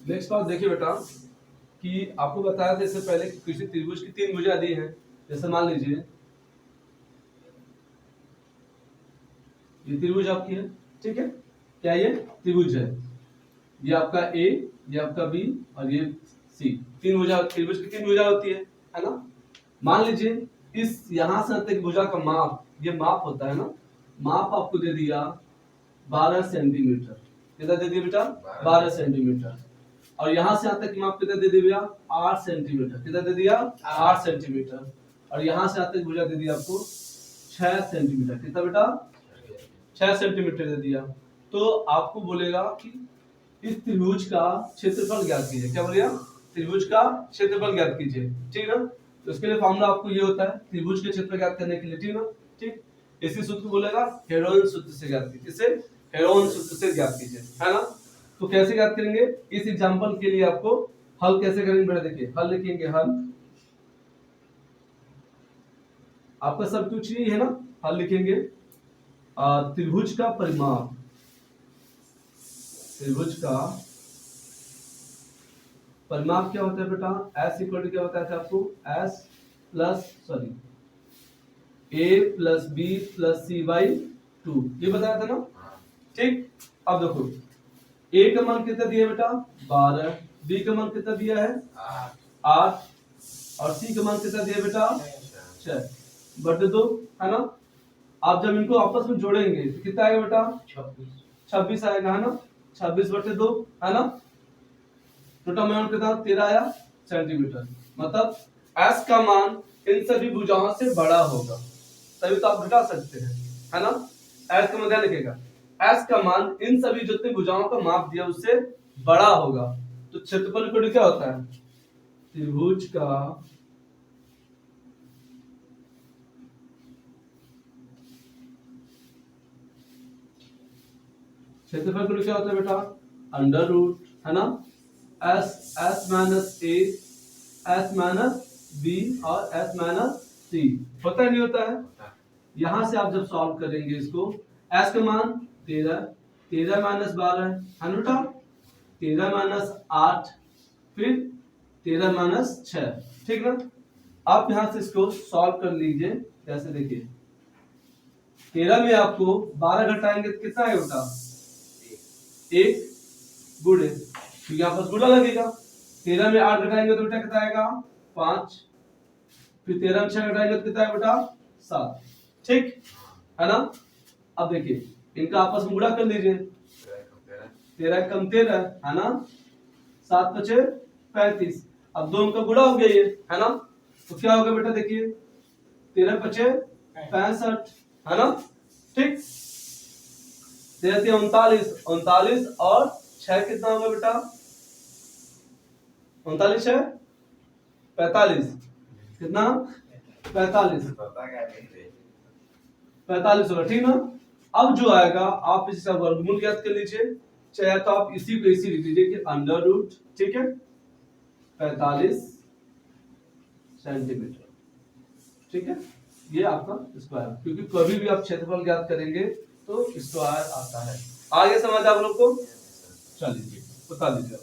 Next बात देखिए बेटा कि आपको बताया था इससे पहले कि किसी त्रिभुज की 3 भुजा दी हैं। जैसे मान लीजिए ये त्रिभुज आपकी है, ठीक है, क्या ये त्रिभुज है, ये आपका ए, ये आपका बी और ये सी। 3 भुजा, त्रिभुज की 3 भुजा होती है ना। मान लीजिए इस यहां से तक भुजा का माप, ये माप होता है ना, माप आपको दे दिया 12 सेंटीमीटर। कितना दे दिया बेटा? 12 सेंटीमीटर। और यहां से यहां तक माप कितना दे दिया? 8 सेंटीमीटर। कितना दे दिया? 8 सेंटीमीटर। और यहां से यहां तक भुजा दे दिया आपको 6 सेंटीमीटर। कितना बेटा? 6 सेंटीमीटर दे दिया। तो आपको बोलेगा कि इस त्रिभुज का क्षेत्रफल ज्ञात कीजिए। क्या बोलेगा? त्रिभुज का क्षेत्रफल ज्ञात कीजिए, ठीक है ना। तो इसके लिए फॉर्मूला आपको ये होता है त्रिभुज के क्षेत्रफल ज्ञात करने के लिए, ठीक है ना। ठीक, इसी सूत्र को बोलेगा हेरोन सूत्र से ज्ञात कीजिए। इसे हेरोन सूत्र से ज्ञात कीजिए, है ना। तो कैसे ज्ञात करेंगे? इस एग्जांपल के लिए आपको हल कैसे करेंगे बेटा? देखिए हल लिखेंगे, हल आपका सब कुछ यही है ना। हल लिखेंगे त्रिभुज का परिमाप, त्रिभुज का परिमाप क्या होता है बेटा? S इक्वल टू क्या बताया था आपको? S plus sorry A plus B plus C by 2, ये बताया था ना। ठीक, अब देखो A का मान कितना दिया बेटा? 12, B का मान कितना दिया है? 8 और C का मान कितना दिया बेटा? 6 बटे 2, है ना। आप जब इनको आपस में जोड़ेंगे तो कितना आएगा बेटा? 26 आएगा, है ना। 26 बटे 2, है ना। टोटल मान कितना? 13 आया सेंटीमीटर। मतलब S का मान इन सभी भुजाओं से बड़ा होगा, तभी तो आप घटा सकते हैं, है ना। S का मान ध्यान रखिएगा, S का मान इन सभी जितने भुजाओं का माप दिया उससे बड़ा होगा। तो क्षेत्रफल इक्वल क्या होता है? त्रिभुज का क्षेत्रफल क्या होता है बेटा? अंडर रूट, है ना। S minus A, S minus B और S माइनस C। होता है नहीं होता है? यहां से आप जब सॉल्व करेंगे इसको, S का मान 13, 13 माइनस 12 है बेटा, 13 माइनस 8, फिर 13 माइनस 6, ठीक ना। आप यहां से इसको सॉल्व कर लीजिए। कैसे? देखिए 13 में आपको 12 घटाएंगे तो कितना आएगा बेटा? 1 गुणे, क्योंकि यहाँ पर गुणा लगेगा। 13 में 8 घटाएंगे तो बेटा कितना आएगा? 5, फिर 13 में 6 घटाएंगे तो कितना आएगा बेटा? 7, ठीक है ना। अब देखिए इनका आपस में गुणा कर लीजिए, 13 कम 13, है ना, 7 बचे 35। अब दो का गुणा हो गया ये, है ना। तो क्या होगा बेटा? देखिए 13 बचे 65, है ना। ठीक, 39, 39 और 6 कितना होगा बेटा? 39 है 45, कितना? 45 होगा, ठीक ना। अब जो आएगा आप इसका वर्गमूल ज्ञात कर लीजिए, चाहे तो आप इसी को इसी लिख लीजिए कि अंडर रूट, ठीक है, 45 सेंटीमीटर, ठीक है। ये आपका स्क्वायर, क्योंकि कभी भी आप क्षेत्रफल ज्ञात करेंगे तो स्क्वायर आता है। आगे समझ आप लोग को? चलिए बता दीजिए।